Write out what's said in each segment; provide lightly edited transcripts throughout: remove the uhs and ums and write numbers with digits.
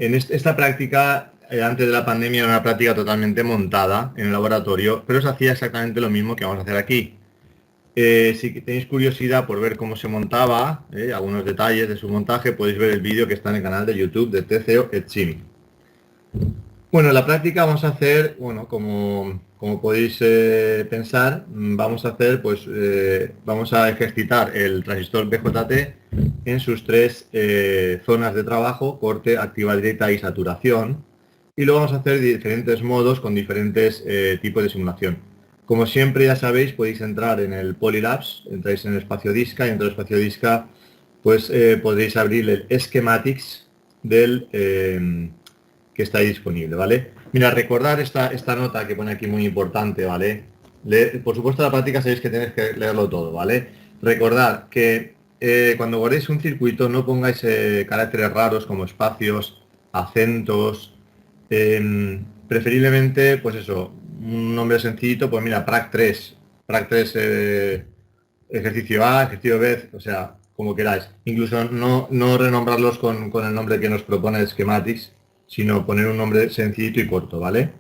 en esta práctica, antes de la pandemia, era una práctica totalmente montada en el laboratorio, pero se hacía exactamente lo mismo que vamos a hacer aquí. Si tenéis curiosidad por ver cómo se montaba, algunos detalles de su montaje, podéis ver el vídeo que está en el canal de YouTube de TCO Etchim. Bueno, la práctica vamos a hacer, bueno, como podéis pensar, vamos a hacer, pues, vamos a ejercitar el transistor BJT en sus tres zonas de trabajo: corte, activa directa y saturación. Y luego vamos a hacer diferentes modos con diferentes tipos de simulación. Como siempre, ya sabéis, podéis entrar en el Polylabs, entráis en el espacio Disca, y dentro del espacio Disca, pues podéis abrir el schematics del que está ahí disponible, ¿vale? Mira, recordar esta nota que pone aquí, muy importante, ¿vale? Por supuesto, la práctica sabéis que tenéis que leerlo todo, ¿vale? Recordad que cuando guardéis un circuito no pongáis caracteres raros como espacios, acentos, preferiblemente, pues eso, un nombre sencillito, pues mira, prac3, ejercicio A, ejercicio B, o sea, como queráis. Incluso no renombrarlos con el nombre que nos propone Schematics, sino poner un nombre sencillito y corto, ¿vale?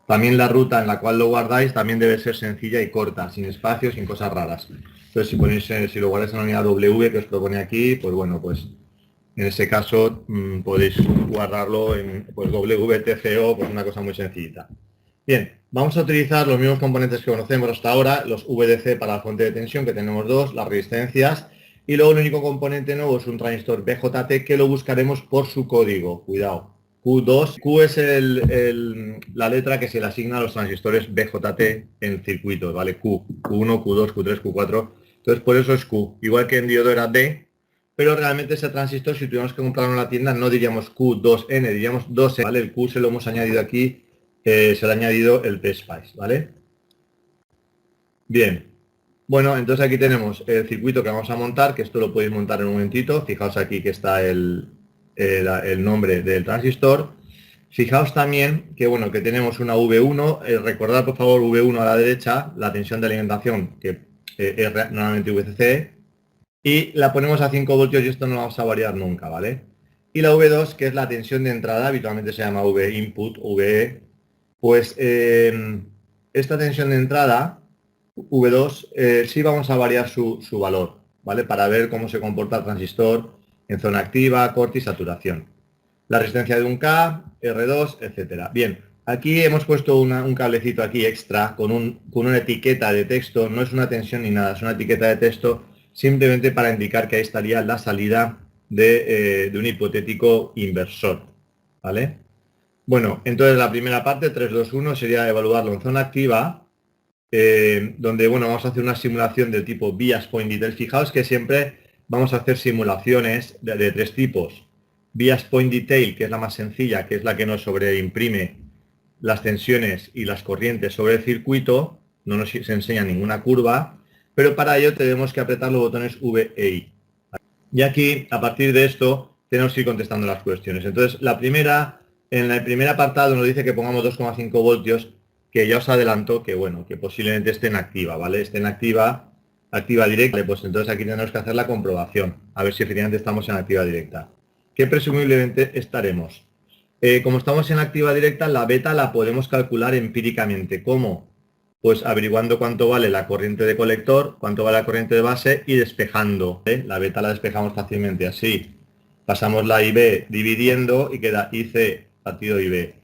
También la ruta en la cual lo guardáis también debe ser sencilla y corta, sin espacios, sin cosas raras. Entonces, si ponéis, si lo guardáis en la unidad W que os propone aquí, pues bueno, pues en ese caso podéis guardarlo en pues, WTCO, pues una cosa muy sencillita. Bien, vamos a utilizar los mismos componentes que conocemos hasta ahora, los VDC para la fuente de tensión, que tenemos dos, las resistencias, y luego el único componente nuevo es un transistor BJT que lo buscaremos por su código, cuidado. Q2, Q es la letra que se le asigna a los transistores BJT en circuitos, ¿vale? Q1, Q2, Q3, Q4, entonces por eso es Q. Igual que en diodo era D, pero realmente ese transistor, si tuviéramos que comprarlo en la tienda, no diríamos Q2N, diríamos 2N, ¿vale? El Q se lo hemos añadido aquí, se le ha añadido el PSpice, ¿vale? Bien. Bueno, entonces aquí tenemos el circuito que vamos a montar, que esto lo podéis montar en un momentito. Fijaos aquí que está el nombre del transistor. Fijaos también que, bueno, que tenemos una V1. Recordad, por favor, V1 a la derecha, la tensión de alimentación, que es normalmente VCC. Y la ponemos a 5 voltios y esto no lo vamos a variar nunca, ¿vale? Y la V2, que es la tensión de entrada, habitualmente se llama V input, VE, pues esta tensión de entrada, V2, sí vamos a variar su valor, ¿vale? Para ver cómo se comporta el transistor en zona activa, corte y saturación. La resistencia de un K, R2, etcétera. Bien, aquí hemos puesto un cablecito aquí extra con una etiqueta de texto, no es una tensión ni nada, es una etiqueta de texto simplemente para indicar que ahí estaría la salida de un hipotético inversor, ¿vale? Bueno, entonces la primera parte, 3, 2, 1, sería evaluarlo en zona activa, donde, bueno, vamos a hacer una simulación del tipo bias point detail. Fijaos que siempre vamos a hacer simulaciones de tres tipos. Bias point detail, que es la más sencilla, que es la que nos sobreimprime las tensiones y las corrientes sobre el circuito, no nos enseña ninguna curva, pero para ello tenemos que apretar los botones V e I. Y aquí, a partir de esto, tenemos que ir contestando las cuestiones. Entonces, en el primer apartado nos dice que pongamos 2,5 voltios, que ya os adelanto que, bueno, que posiblemente esté en activa, ¿vale? Esté en activa directa, ¿vale? Pues entonces aquí tenemos que hacer la comprobación, a ver si efectivamente estamos en activa directa, que presumiblemente estaremos. Como estamos en activa directa, la beta la podemos calcular empíricamente. ¿Cómo? Pues averiguando cuánto vale la corriente de colector, cuánto vale la corriente de base y despejando. La beta la despejamos fácilmente así. Pasamos la IB dividiendo y queda IC partido IB.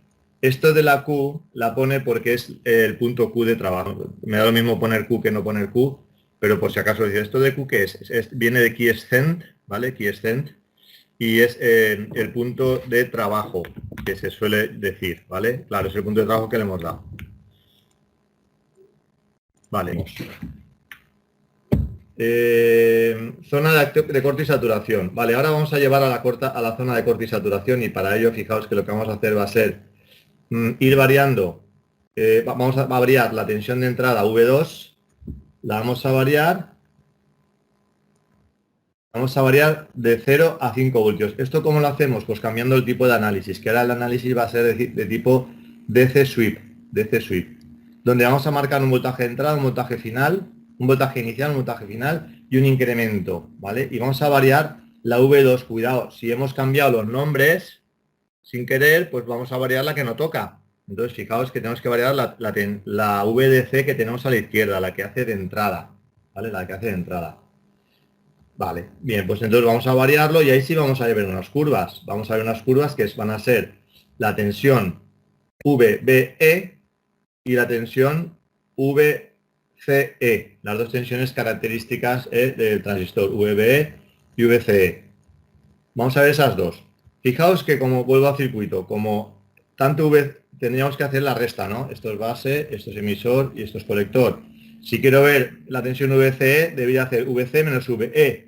Esto de la Q la pone porque es el punto Q de trabajo. Me da lo mismo poner Q que no poner Q, pero por si acaso dice, ¿esto de Q qué es? Viene de quiescent, ¿vale? Quiescent, y es el punto de trabajo que se suele decir, ¿vale? Claro, es el punto de trabajo que le hemos dado. Vale. Zona de corte y saturación. Vale, ahora vamos a llevar a la zona de corte y saturación, y para ello fijaos que lo que vamos a hacer va a ser ir variando. Vamos a variar la tensión de entrada V2, la vamos a variar de 0 a 5 voltios. ¿Esto cómo lo hacemos? Pues cambiando el tipo de análisis, que ahora el análisis va a ser de tipo DC sweep, donde vamos a marcar un voltaje de entrada, un voltaje final, un voltaje inicial, un voltaje final y un incremento, ¿vale? Y vamos a variar la V2. Cuidado, si hemos cambiado los nombres, sin querer, pues vamos a variar la que no toca. Entonces, fijaos que tenemos que variar la VDC que tenemos a la izquierda, la que hace de entrada, ¿vale? La que hace de entrada. Vale, bien, pues entonces vamos a variarlo y ahí sí vamos a ver unas curvas. Vamos a ver unas curvas que van a ser la tensión VBE y la tensión VCE, las dos tensiones características del transistor VBE y VCE. Vamos a ver esas dos. Fijaos que como vuelvo al circuito, como tanto tendríamos que hacer la resta, ¿no? Esto es base, esto es emisor y esto es colector. Si quiero ver la tensión VCE, debería hacer VC menos VE.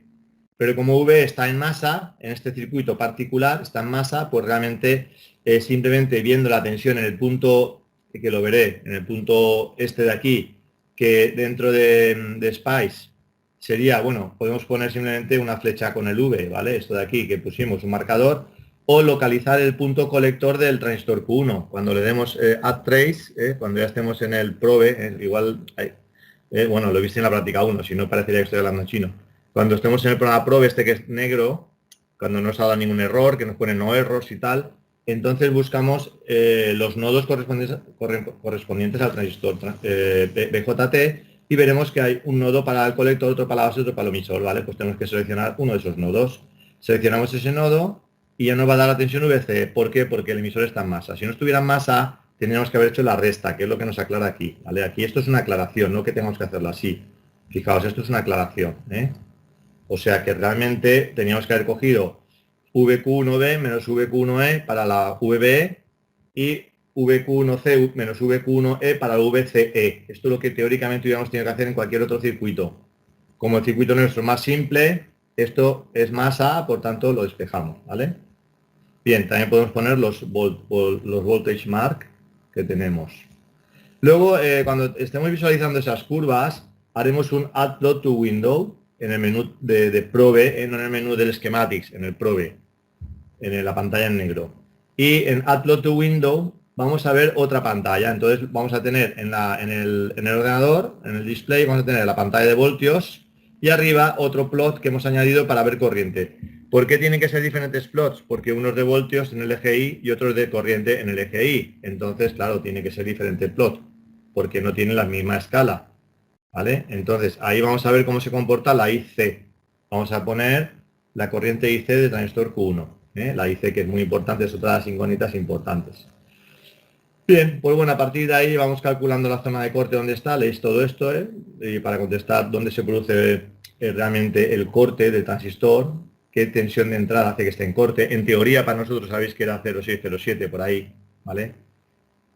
Pero como V está en masa, en este circuito particular, está en masa, pues realmente simplemente viendo la tensión en el punto, que lo veré, en el punto este de aquí, que dentro de Spice sería, bueno, podemos poner simplemente una flecha con el V, ¿vale? Esto de aquí, que pusimos un marcador, o localizar el punto colector del transistor Q1. Cuando le demos Add Trace, cuando ya estemos en el probe, igual, bueno, lo viste en la práctica 1, si no parecería que estoy hablando en chino. Cuando estemos en el programa probe, este que es negro, cuando no se ha dado ningún error, que nos pone no errors y tal, entonces buscamos los nodos correspondientes al transistor BJT y veremos que hay un nodo para el colector, otro para la base, otro para el emisor, ¿vale? Pues tenemos que seleccionar uno de esos nodos. Seleccionamos ese nodo y ya nos va a dar la tensión VC. ¿Por qué? Porque el emisor está en masa. Si no estuviera en masa, tendríamos que haber hecho la resta, que es lo que nos aclara aquí, ¿vale? Aquí esto es una aclaración, no que tengamos que hacerlo así. Fijaos, esto es una aclaración, ¿eh? O sea que realmente teníamos que haber cogido VQ1B menos VQ1E para la VBE y VQ1C menos VQ1E para la VCE. Esto es lo que teóricamente hubiéramos tenido que hacer en cualquier otro circuito. Como el circuito nuestro es más simple, esto es masa, por tanto lo despejamos, ¿vale? Bien, también podemos poner los voltage mark que tenemos. Luego, cuando estemos visualizando esas curvas, haremos un Add Plot to Window en el menú de probe, no en el menú del schematics, en el probe, en la pantalla en negro. Y en Add Plot to Window vamos a ver otra pantalla. Entonces vamos a tener en el ordenador, en el display, vamos a tener la pantalla de voltios y arriba otro plot que hemos añadido para ver corriente. ¿Por qué tienen que ser diferentes plots? Porque unos de voltios en el eje Y y otros de corriente en el eje Y. Entonces, claro, tiene que ser diferente plot, porque no tienen la misma escala. ¿Vale? Entonces, ahí vamos a ver cómo se comporta la IC. Vamos a poner la corriente IC de transistor Q1. La IC, que es muy importante, es otra de las incógnitas importantes. Bien, pues bueno, a partir de ahí vamos calculando la zona de corte donde está, leéis todo esto, y para contestar dónde se produce realmente el corte del transistor, qué tensión de entrada hace que esté en corte. En teoría, para nosotros sabéis que era 0,607 por ahí, ¿vale?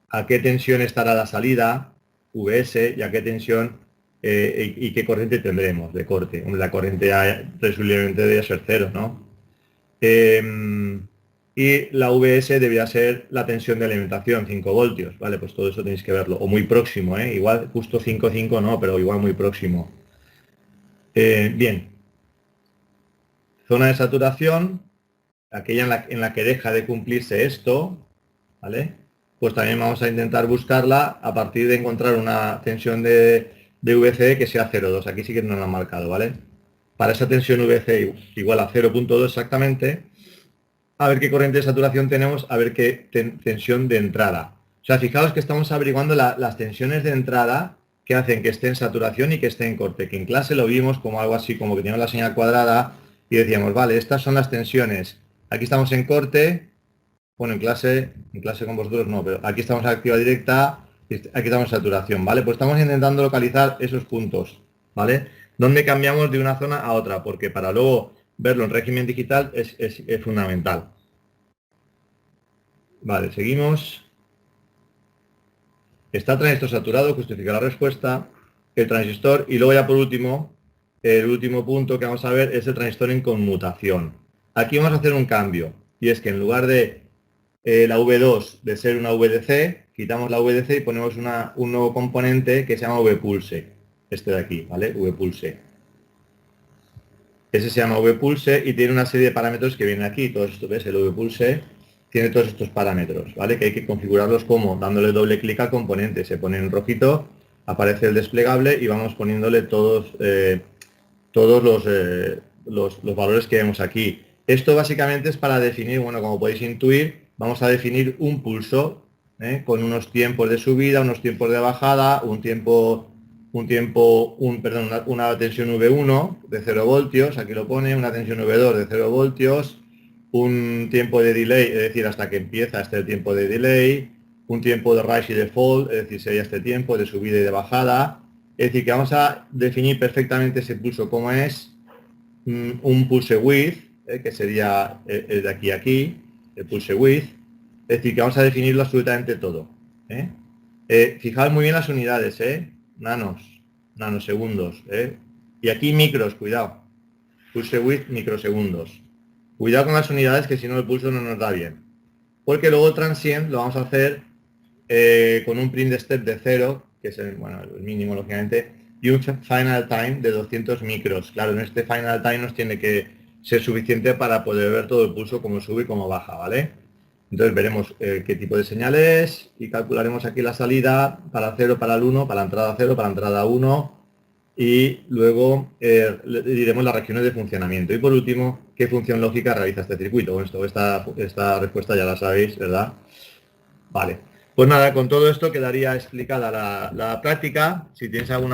A qué tensión estará la salida, VS, y a qué tensión y qué corriente tendremos de corte. La corriente presumiblemente debería ser cero, ¿no? Y la VS debería ser la tensión de alimentación, 5 voltios, ¿vale? Pues todo eso tenéis que verlo, o muy próximo, ¿eh? Igual justo 5,5 no, pero igual muy próximo. Bien. Zona de saturación, aquella en la que deja de cumplirse esto, ¿vale? Pues también vamos a intentar buscarla a partir de encontrar una tensión de VC que sea 0,2. Aquí sí que no lo han marcado, ¿vale? Para esa tensión VC igual a 0,2 exactamente, a ver qué corriente de saturación tenemos, a ver qué tensión de entrada. O sea, fijaos que estamos averiguando las tensiones de entrada que hacen que esté en saturación y que esté en corte, que en clase lo vimos como algo así, como que teníamos la señal cuadrada y decíamos, vale, estas son las tensiones. Aquí estamos en corte, bueno, en clase con vosotros no, pero aquí estamos en activa directa, aquí estamos en saturación, ¿vale? Pues estamos intentando localizar esos puntos, ¿vale? Donde cambiamos de una zona a otra, porque para luego verlo en régimen digital es fundamental. Vale, seguimos. Está el transistor saturado, justifica la respuesta, el transistor, y luego ya por último, el último punto que vamos a ver es el transistor en conmutación. Aquí vamos a hacer un cambio, y es que en lugar de la V2 de ser una VDC, quitamos la VDC y ponemos un nuevo componente que se llama VPulse, este de aquí, ¿vale? VPulse. Ese se llama VPulse y tiene una serie de parámetros que vienen aquí, todos estos, ¿ves? El VPulse tiene todos estos parámetros, ¿vale? Que hay que configurarlos como dándole doble clic al componente, se pone en rojito, aparece el desplegable y vamos poniéndole todos los valores que vemos aquí. Esto básicamente es para definir, bueno, como podéis intuir, vamos a definir un pulso con unos tiempos de subida, unos tiempos de bajada, una tensión V1 de 0 voltios, aquí lo pone, una tensión V2 de 0 voltios, un tiempo de delay, es decir, hasta que empieza el tiempo de delay, un tiempo de rise y de fall, es decir, sería este tiempo de subida y de bajada. Es decir, que vamos a definir perfectamente ese pulso como es un pulse width, que sería el de aquí a aquí, el pulse width. Es decir, que vamos a definirlo absolutamente todo. Fijaos muy bien las unidades, nanos, nanosegundos. Y aquí micros, cuidado. Pulse width, microsegundos. Cuidado con las unidades, que si no el pulso no nos da bien. Porque luego el transient lo vamos a hacer con un print step de 0, que es el mínimo lógicamente, y un final time de 200 micros. Claro, en este final time nos tiene que ser suficiente para poder ver todo el pulso, cómo sube y cómo baja, ¿vale? Entonces veremos qué tipo de señal es y calcularemos aquí la salida para 0, para el 1, para la entrada 0, para la entrada 1 y luego le diremos las regiones de funcionamiento. Y por último, ¿qué función lógica realiza este circuito? Bueno, esta respuesta ya la sabéis, ¿verdad? Vale. Pues nada, con todo esto quedaría explicada la práctica. Si tienes alguna